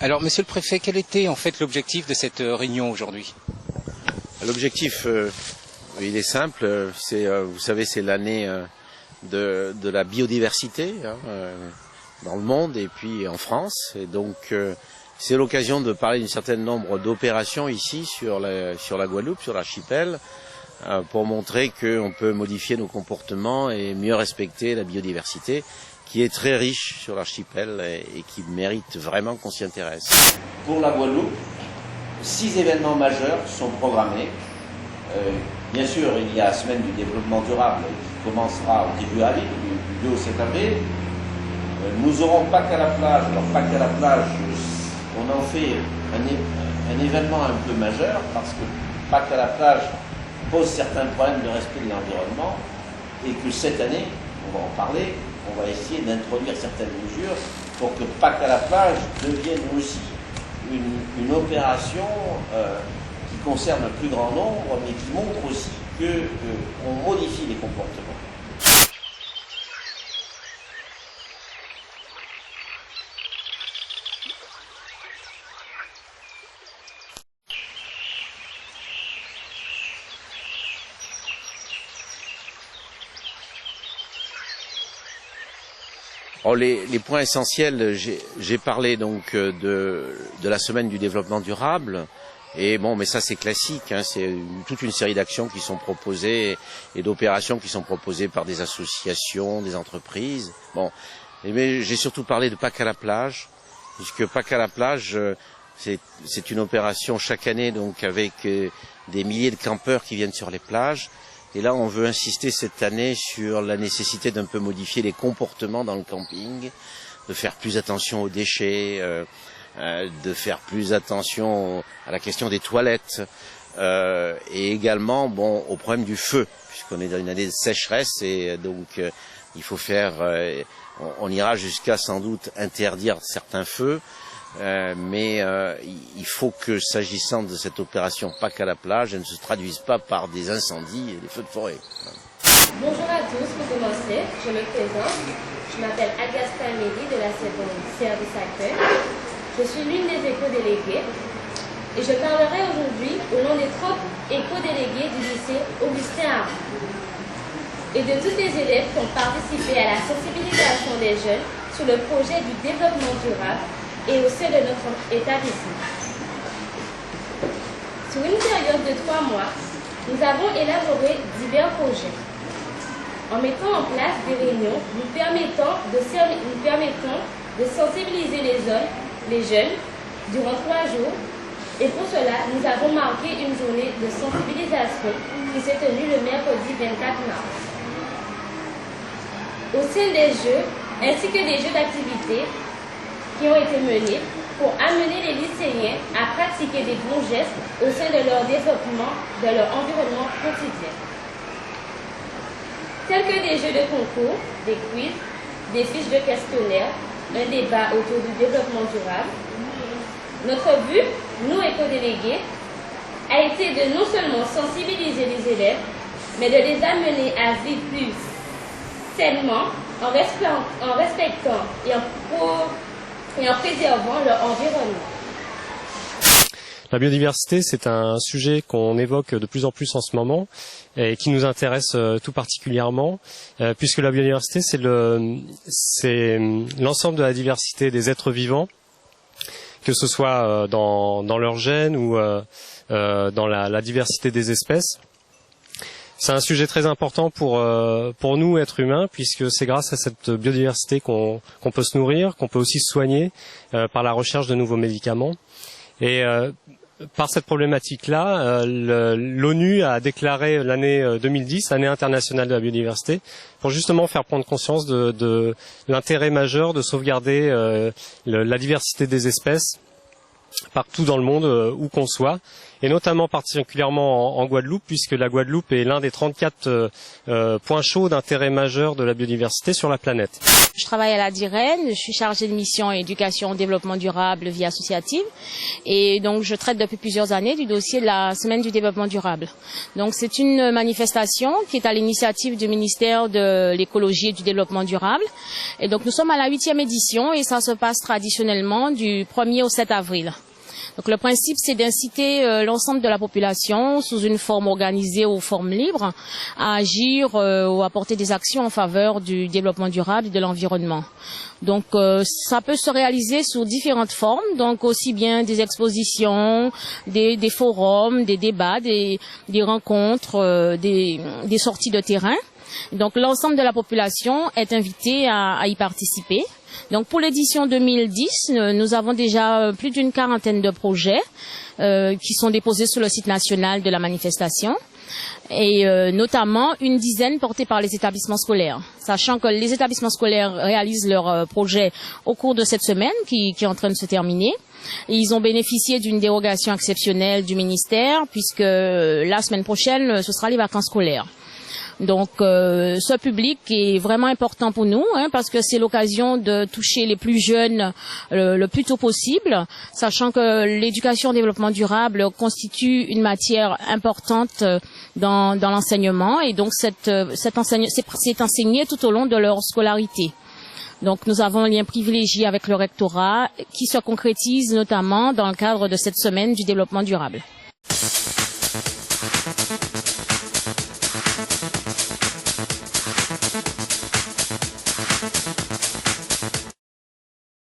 Alors, Monsieur le Préfet, quel était en fait l'objectif de cette réunion aujourd'hui? L'objectif, il est simple. Vous savez, c'est l'année de la biodiversité dans le monde et puis en France. Et donc, c'est l'occasion de parler d'un certain nombre d'opérations ici sur la Guadeloupe, sur l'archipel, pour montrer qu'on peut modifier nos comportements et mieux respecter la biodiversité, qui est très riche sur l'archipel et qui mérite vraiment qu'on s'y intéresse. Pour la Guadeloupe, 6 événements majeurs sont programmés. Bien sûr, il y a la semaine du développement durable qui commencera au début avril, du 2 au 7 avril. Nous aurons Pâques à la plage. Alors Pâques à la plage, on en fait un événement un peu majeur parce que Pâques à la plage pose certains problèmes de respect de l'environnement et que cette année, on va en parler, on va essayer d'introduire certaines mesures pour que Pâques à la plage devienne aussi une opération qui concerne le plus grand nombre, mais qui montre aussi qu'on modifie les comportements. Alors les points essentiels, j'ai parlé donc de la semaine du développement durable. Et bon, mais ça c'est classique, c'est toute une série d'actions qui sont proposées et d'opérations qui sont proposées par des associations, des entreprises. Bon, mais j'ai surtout parlé de Pâques à la plage, puisque Pâques à la plage, c'est une opération chaque année donc avec des milliers de campeurs qui viennent sur les plages. Et là, on veut insister cette année sur la nécessité d'un peu modifier les comportements dans le camping, de faire plus attention aux déchets, de faire plus attention à la question des toilettes et également au problème du feu, puisqu'on est dans une année de sécheresse et donc il faut on ira jusqu'à sans doute interdire certains feux, mais il faut que s'agissant de cette opération Pâques à la plage, elle ne se traduise pas par des incendies et des feux de forêt. Bonjour à tous, pour commencer, je me présente. Je m'appelle Agatha Méli de la seconde service accueil. Je suis l'une des éco-déléguées et je parlerai aujourd'hui au nom des 30 éco-délégués du lycée Augustin Hardy et de tous les élèves qui ont participé à la sensibilisation des jeunes sur le projet du développement durable et au sein de notre établissement. Sur une période de 3 mois, nous avons élaboré divers projets en mettant en place des réunions nous permettant de sensibiliser les jeunes durant 3 jours. Et pour cela, nous avons marqué une journée de sensibilisation qui s'est tenue le mercredi 24 mars. Au sein des jeux, ainsi que des jeux d'activité qui ont été menés pour amener les lycéens à pratiquer des bons gestes au sein de leur développement, de leur environnement quotidien. Tels que des jeux de concours, des quiz, des fiches de questionnaires, un débat autour du développement durable. Notre but, nous éco-délégués, a été de non seulement sensibiliser les élèves, mais de les amener à vivre plus sainement, en respectant et en préservant leur environnement. La biodiversité, c'est un sujet qu'on évoque de plus en plus en ce moment et qui nous intéresse tout particulièrement, puisque la biodiversité, c'est l'ensemble de la diversité des êtres vivants, que ce soit dans leur gène ou dans la diversité des espèces. C'est un sujet très important pour nous, êtres humains, puisque c'est grâce à cette biodiversité qu'on peut se nourrir, qu'on peut aussi se soigner par la recherche de nouveaux médicaments. Et par cette problématique-là, l'ONU a déclaré l'année 2010, année internationale de la biodiversité, pour justement faire prendre conscience de l'intérêt majeur de sauvegarder la diversité des espèces partout dans le monde, où qu'on soit, et notamment particulièrement en Guadeloupe, puisque la Guadeloupe est l'un des 34 points chauds d'intérêt majeur de la biodiversité sur la planète. Je travaille à la DIREN, je suis chargée de mission éducation développement durable vie associative et donc je traite depuis plusieurs années du dossier de la semaine du développement durable. Donc c'est une manifestation qui est à l'initiative du ministère de l'écologie et du développement durable et donc nous sommes à la 8e édition et ça se passe traditionnellement du 1er au 7 avril. Donc le principe, c'est d'inciter l'ensemble de la population, sous une forme organisée ou forme libre, à agir ou à porter des actions en faveur du développement durable et de l'environnement. Donc ça peut se réaliser sous différentes formes, donc aussi bien des expositions, des forums, des débats, des rencontres, des sorties de terrain. Donc l'ensemble de la population est invitée à y participer. Donc pour l'édition 2010, nous avons déjà plus d'une quarantaine de projets qui sont déposés sur le site national de la manifestation et notamment une dizaine portés par les établissements scolaires. Sachant que les établissements scolaires réalisent leurs projets au cours de cette semaine qui est en train de se terminer. Et ils ont bénéficié d'une dérogation exceptionnelle du ministère puisque la semaine prochaine, ce sera les vacances scolaires. Donc ce public est vraiment important pour nous parce que c'est l'occasion de toucher les plus jeunes le plus tôt possible, sachant que l'éducation au développement durable constitue une matière importante dans l'enseignement et donc c'est enseigné tout au long de leur scolarité. Donc nous avons un lien privilégié avec le rectorat qui se concrétise notamment dans le cadre de cette semaine du développement durable.